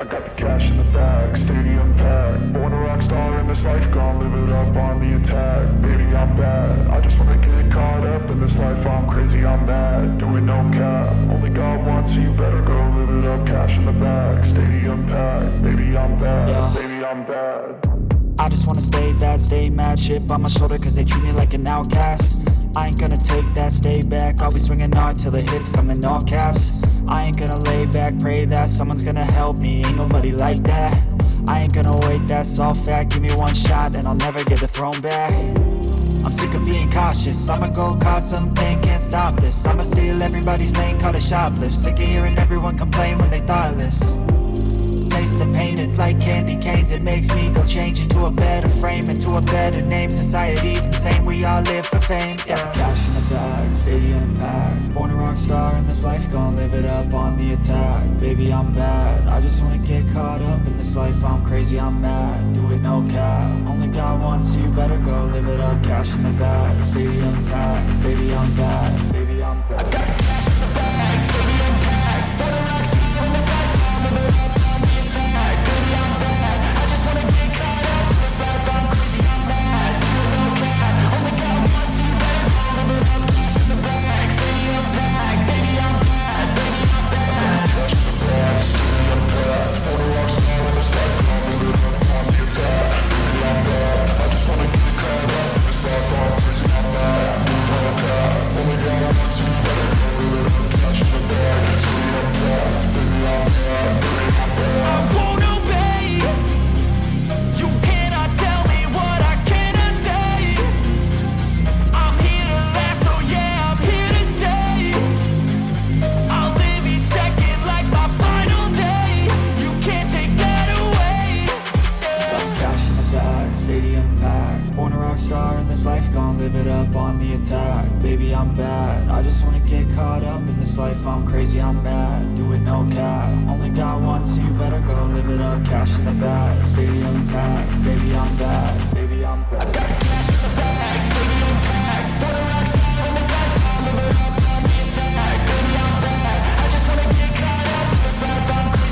I got the cash in the bag, stadium packed. Born a rock star in this life, gon' live it up on the attack. Baby, I'm bad, I just wanna get caught up in this life. I'm crazy, I'm mad, doing no cap. Only God wants, so you better go live it up. Cash in the bag, stadium packed. Baby, I'm bad, baby, I'm bad. I just wanna stay bad, stay mad. Chip on my shoulder cause they treat me like an outcast. I ain't gonna take that, stay back. I'll be swinging hard till the hits come in all caps. I ain't gonna lay back, pray that someone's gonna help me. Ain't nobody like that. I ain't gonna wait, that's all fact. Give me one shot and I'll never get the throne back. I'm sick of being cautious, I'ma go cause some pain, can't stop this. I'ma steal everybody's lane, call it shoplift. Sick of hearing everyone complain when they thoughtless. Taste the pain, it's like candy canes. It makes me go change into a better frame, into a better name. Society's insane, we all live for fame, yeah. Cash in the bag, stadium packed. Born a rock star in this life, gon' live it up on the attack. Baby, I'm bad, I just wanna get caught up in this life. I'm crazy, I'm mad, do it no cap. Only God wants, so you better go live it up. Cash in the bag, stadium packed. Baby, I'm bad, baby, I'm bad. I got the cash in the bag, stadium packed. Born a rock star in this life, gon' live it up. I'm crazy, I'm mad, do it no cap. Only God wants, so you better go live it up. Cash in the bag, stadium packed. Baby, I'm bad, baby, I'm bad. I got the cash in the bag, stadium packed. Born a rock star in this life, gon' live it up on the attack. Baby, I'm bad, I just wanna get caught up in this life. I'm crazy, I'm mad, do it no cap. Only God wants, so you better go live it up. Cash in the bag, stadium packed. Baby, I'm bad, baby, I'm bad. I got the cash in the bag, stadium packed. Born a rock star in this life.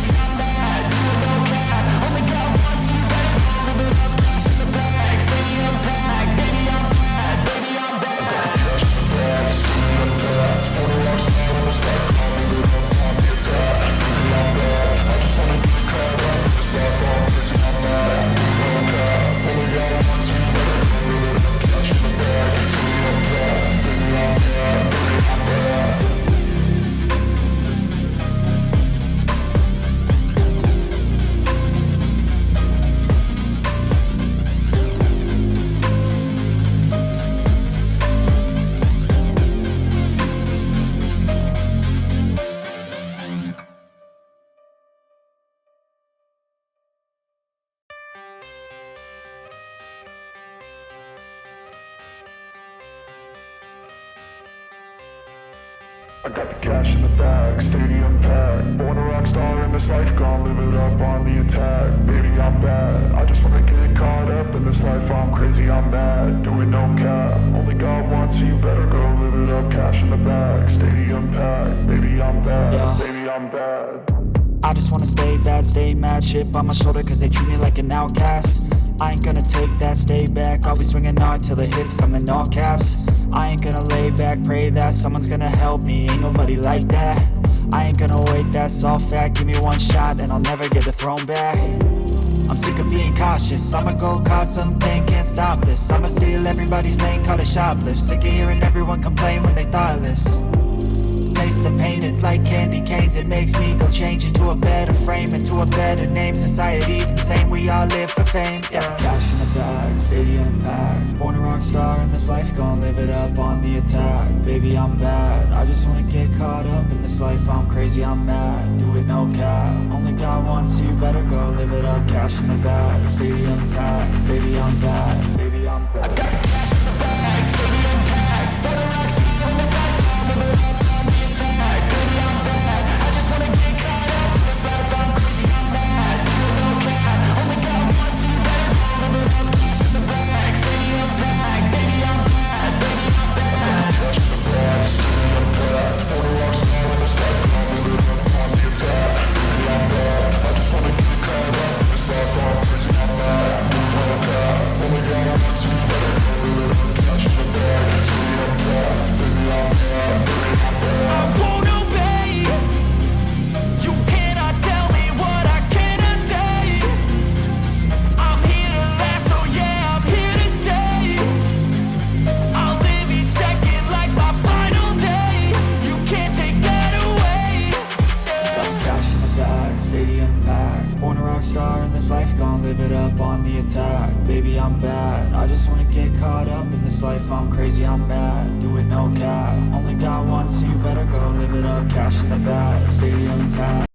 I got the cash in the bag, stadium packed. Born a rock star in this life, gon' live it up on the attack. Baby, I'm bad, I just wanna get caught up in this life. I'm crazy, I'm mad, do it no cap. Only God wants, so you better go live it up. Cash in the bag, stadium packed. Baby, I'm bad, yeah. Baby, I'm bad. I just wanna stay bad, stay mad. Chip on my shoulder cause they treat me like an outcast. I ain't gonna take that, stay back. I'll be swinging hard till the hits come in all caps. I ain't gonna lay back, pray that someone's gonna help me. Ain't nobody like that. I ain't gonna wait, that's all fact. Give me one shot and I'll never get the throne back. I'm sick of being cautious, I'ma go cause some pain, can't stop this. I'ma steal everybody's lane, call it shoplift. Sick of hearing everyone complain when they thoughtless. Taste the pain, it's like candy canes. It makes me go change into a better frame, into a better name. Society's insane, we all live for fame, yeah. Cash in the bag, stadium packed. Born a rock star in this life, gon' live it up on the attack. Baby, I'm bad, I just wanna get caught up in this life. I'm crazy, I'm mad, do it no cap. Only God wants, so you better go live it up. Cash in the bag, stadium packed. Baby, I'm bad, baby, I'm bad. I got the cash in the bag, stadium packed. Born a rock star in this life, gon' live it up. I just wanna rock star in this life, gon' live it up on the attack. Baby, I'm bad, I just wanna get caught up in this life. I'm crazy, I'm mad, do it no cap. Only got one, so you better go live it up. Cash in the bag, stadium packed.